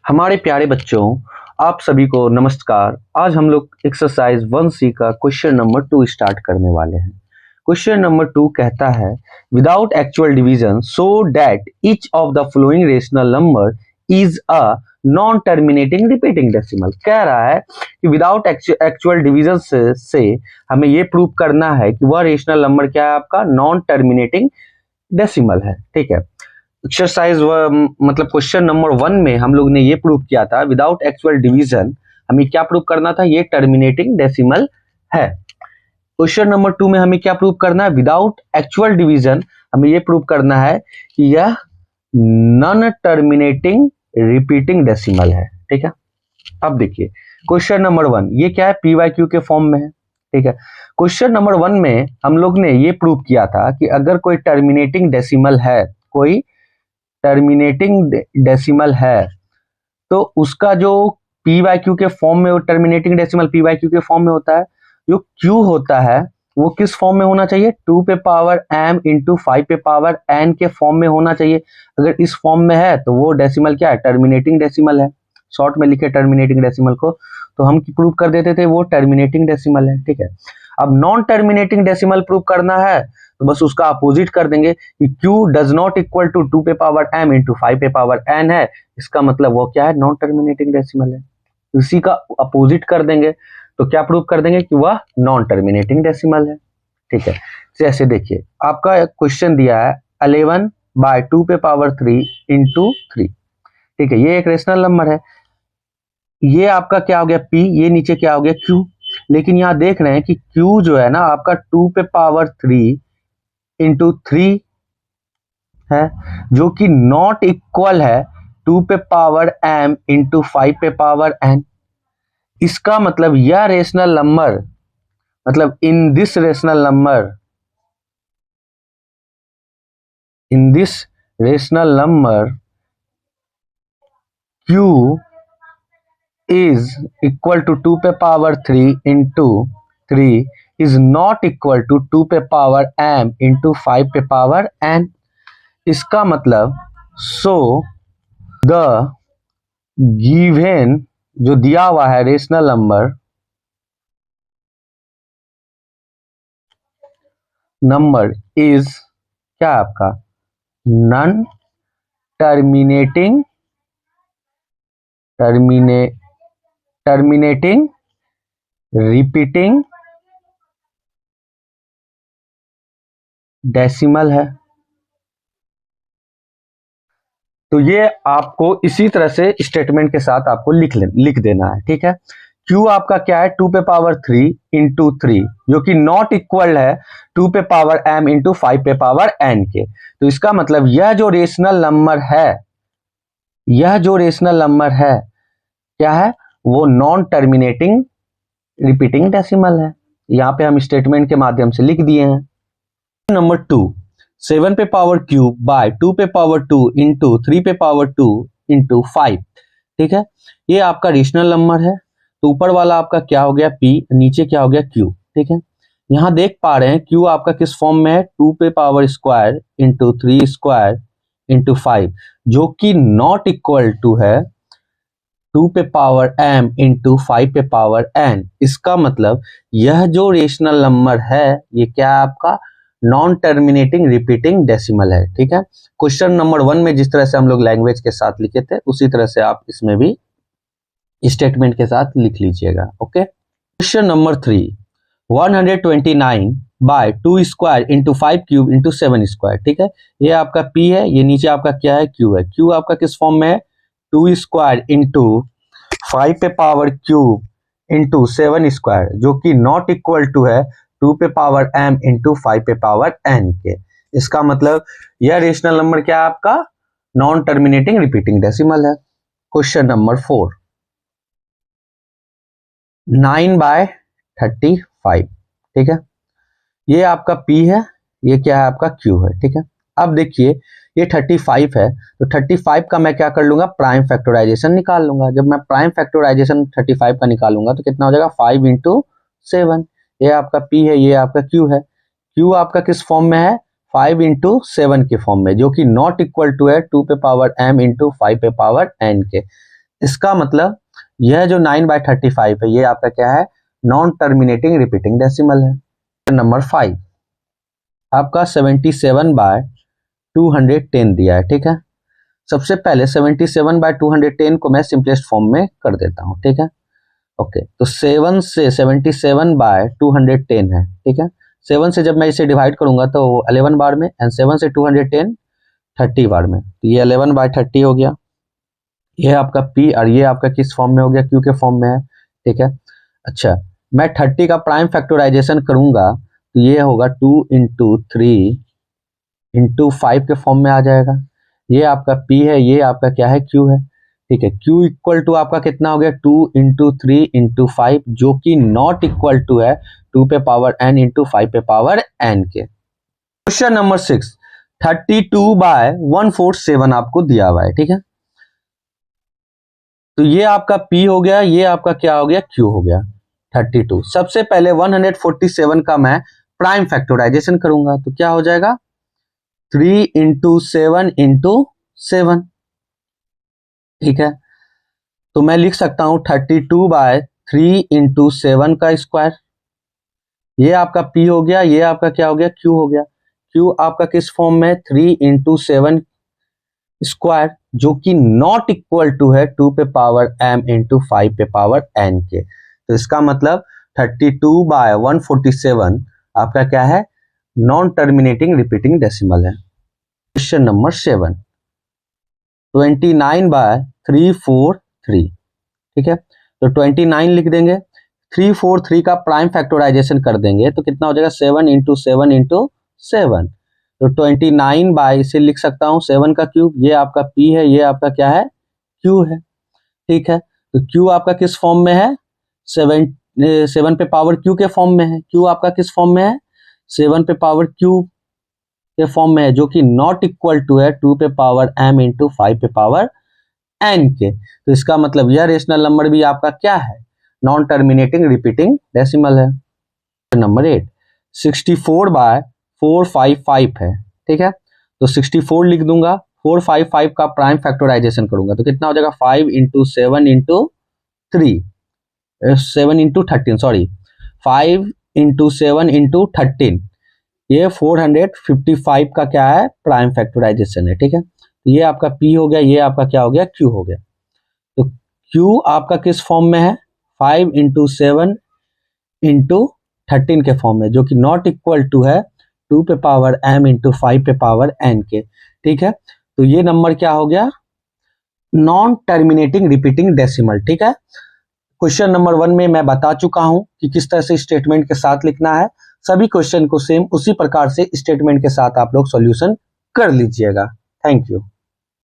हमारे प्यारे बच्चों, आप सभी को नमस्कार। आज हम लोग एक्सरसाइज 1C का क्वेश्चन नंबर 2 स्टार्ट करने वाले हैं। क्वेश्चन नंबर 2 कहता है without actual division so that each of the following rational number is a non terminating repeating decimal. कह रहा है कि विदाउट एक्चुअल डिवीजन से हमें ये प्रूव करना है कि वह रेशनल नंबर क्या है, आपका नॉन टर्मिनेटिंग डेसिमल है। ठीक है, एक्सरसाइज मतलब क्वेश्चन नंबर 1 में हम लोग ने ये प्रूव किया था विदाउट एक्चुअल डिवीजन हमें क्या प्रूव करना था, ये टर्मिनेटिंग डेसिमल है। क्वेश्चन नंबर 2 में हमें क्या प्रूव करना है, विदाउट एक्चुअल डिवीजन हमें ये प्रूव करना है कि यह नॉन टर्मिनेटिंग रिपीटिंग डेसिमल है। ठीक है, अब देखिए क्वेश्चन नंबर 1 ये क्या है, पी वाई क्यू के फॉर्म में है। ठीक है, क्वेश्चन नंबर 1 में हम लोग ने ये प्रूव किया था कि अगर कोई टर्मिनेटिंग डेसिमल है, कोई टर्मिनेटिंग डेसिमल है तो उसका जो पी वाई क्यू के फॉर्म में, वो terminating decimal P Y Q के फॉर्म में होता है। जो क्यू होता है वो किस फॉर्म में होना चाहिए, 2 पे पावर m इंटू 5 पे पावर n के फॉर्म में होना चाहिए। अगर इस फॉर्म में है तो वो डेसिमल क्या है, टर्मिनेटिंग डेसिमल है। शॉर्ट में लिखे टर्मिनेटिंग डेसिमल को तो हम प्रूव कर देते थे वो टर्मिनेटिंग डेसिमल है। ठीक है, अब नॉन टर्मिनेटिंग डेसिमल प्रूव करना है तो बस उसका अपोजिट कर देंगे कि q does not equal to 2 पे पावर m इंटू 5 पे पावर n है। इसका मतलब वो क्या है, नॉन टर्मिनेटिंग डेसिमल है। इसी का अपोजिट कर देंगे तो क्या प्रूव कर देंगे कि वह नॉन टर्मिनेटिंग डेसिमल है। ठीक है, जैसे देखिए आपका क्वेश्चन दिया है 11 बाय 2 पे पावर 3 इंटू 3। ठीक है, ये एक रेशनल नंबर है। ये आपका क्या हो गया p, ये नीचे क्या हो गया q। लेकिन यहाँ देख रहे हैं कि q जो है ना आपका 2 पे पावर 3 इंटू 3 है, जो कि नॉट इक्वल है 2 पे पावर m इंटू 5 पे पावर n। इसका मतलब यह रेशनल नंबर, मतलब in this rational number, in this rational number q is equal to 2 पे power 3 into 3 is not equal to 2 पे पावर m into 5 पे पावर n। इसका मतलब so the given जो दिया हुआ है रेशनल नंबर इज क्या आपका non terminating terminating repeating decimal है। तो ये आपको इसी तरह से स्टेटमेंट के साथ आपको लिख देना है। ठीक है, Q आपका क्या है, 2 पे पावर 3 इंटू 3 जो कि नॉट इक्वल है 2 पे पावर m इंटू 5 पे पावर n के। तो इसका मतलब यह जो रेशनल नंबर है, यह जो रेशनल नंबर है क्या है, वो नॉन टर्मिनेटिंग रिपीटिंग डेसिमल है। यहाँ पे हम स्टेटमेंट के माध्यम से लिख दिए हैं। नंबर 2 7 पे पावर क्यूब बाय 2 पे पावर 2 इंटू 3 पे पावर 2 इंटू 5। ठीक है, ये आपका रेशनल नंबर है। तो ऊपर वाला आपका क्या हो गया p, नीचे क्या हो गया q। ठीक है, यहाँ देख पा रहे हैं q आपका किस फॉर्म में है, 2 पे power square into 3 square into 5 जो कि नॉट इक्वल टू है 2 पे पावर m इंटू 5 पे पावर n। इसका मतलब यह जो रेशनल नंबर है ये क्या है, आपका नॉन टर्मिनेटिंग रिपीटिंग डेसिमल है। ठीक है, क्वेश्चन नंबर 1 में जिस तरह से हम लोग लैंग्वेज के साथ लिखे थे उसी तरह से आप इसमें भी स्टेटमेंट के साथ लिख लीजिएगा। Okay, question number 3 129 by 2 square into 5 cube into 7 square. ठीक है, ये आपका p है, ये नीचे आपका क्या है, q है। q आपका किस फॉर्म में है, 2 स्क्वायर इंटू 5 पे पावर क्यूब इंटू 7 स्क्वायर जो कि नॉट इक्वल टू है 2 पे पावर m इंटू 5 पे पावर n के। इसका मतलब यह रेशनल नंबर क्या है, आपका नॉन टर्मिनेटिंग रिपीटिंग डेसिमल है। Question number 4 9 by 35। ठीक है, ये आपका p है, ये क्या है आपका q है। ठीक है, अब देखिए ये 35 है तो 35 का मैं क्या कर लूंगा, प्राइम फैक्टराइजेशन निकाल लूंगा। जब मैं प्राइम फैक्टराइजेशन 35 का निकालूंगा तो कितना हो जाएगा, 5 इंटू 7। ये आपका p है, ये आपका q है। q आपका किस फॉर्म में है, 5 इंटू 7 के फॉर्म में जो कि नॉट इक्वल टू है 2 पे पावर m इंटू 5 पे पावर n के। इसका मतलब यह जो 9/35 है ये आपका क्या है, नॉन टर्मिनेटिंग रिपीटिंग डेसिमल है। नंबर 5 आपका 77/210 दिया है, ठीक है। सबसे पहले 77/210 को मैं सिंपलेस्ट फॉर्म में कर देता हूं, ठीक है। ओके, तो 7 से 77/210 है, ठीक है। 7 से जब मैं इसे डिवाइड करूंगा तो 11 बार में, एंड 7 से 210 30 बार में, तो ये 11/30 हो गया। ये आपका P और ये आपका किस फॉर्म में हो गया, Q के फॉर्म में है, ठीक है। अच्छा, मैं 30 का प्राइम फैक्टराइजेशन करूंगा तो ये होगा 2 × 3 × 5 के फॉर्म में आ जाएगा। ये आपका P है, ये आपका क्या है, Q है, ठीक है। Q इक्वल टू आपका कितना हो गया, 2 × 3 × 5, जो कि नॉट इक्वल टू है 2 पे पावर n × 5 पे पावर n के। क्वेश्चन नंबर 6 32/147 आपको दिया हुआ है, ठीक है। तो ये आपका P हो गया, ये आपका क्या हो गया, Q हो गया 32। सबसे पहले 147 का मैं प्राइम फैक्टराइजेशन करूंगा तो क्या हो जाएगा, 3 × 7 × 7, ठीक है। तो मैं लिख सकता हूं 32/3 × 7 का स्क्वायर। ये आपका P हो गया, ये आपका क्या हो गया, Q हो गया। Q आपका किस फॉर्म में, 3 × 7 स्क्वायर, जो कि नॉट इक्वल टू है 2 पे पावर m × 5 पे पावर n के। तो इसका मतलब 32/147 आपका क्या है, नॉन टर्मिनेटिंग रिपीटिंग डेसिमल है। क्वेश्चन नंबर 7 29/343, ठीक है। तो 29 लिख देंगे, 343 का प्राइम फैक्टराइजेशन कर देंगे तो कितना हो जाएगा, 7 × 7 × 7। तो 29 बाय इसे लिख सकता हूं 7 का क्यूब, ये आपका P है, ये आपका क्या है, Q है, ठीक है। तो Q आपका किस फॉर्म में है, 7 पे पावर Q के फॉर्म में है। Q आपका किस फॉर्म में है, 7 पे पावर Q के फॉर्म में है, जो कि नॉट इक्वल टू है 2 पे पावर m × 5 पे पावर n के। तो इसका मतलब यह रेशनल नंबर भी आपका क्या है, नॉन टर्मिनेटिंग रिपीटिंग डेसिमल है। नंबर 8 64/455 है, ठीक है। तो 64 लिख दूंगा, 455 का प्राइम फैक्टराइजेशन करूंगा तो कितना हो जाएगा, 5 × 7 × 3 7 × 13 सॉरी 5 × 7 × 13, ये 455 का क्या है, प्राइम फैक्टराइजेशन है, ठीक है। तो ये आपका P हो गया, ये आपका क्या हो गया, Q हो गया। तो Q आपका किस फॉर्म में है, 5 × 7 × 13 के फॉर्म में, जो कि नॉट इक्वल टू है 2 पे पावर m × 5 पे पावर n के, ठीक है। तो ये नंबर क्या हो गया, नॉन टर्मिनेटिंग रिपीटिंग डेसिमल, ठीक है। क्वेश्चन नंबर 1 में मैं बता चुका हूं कि किस तरह से स्टेटमेंट के साथ लिखना है। सभी क्वेश्चन को सेम उसी प्रकार से स्टेटमेंट के साथ आप लोग सॉल्यूशन कर लीजिएगा। Thank you.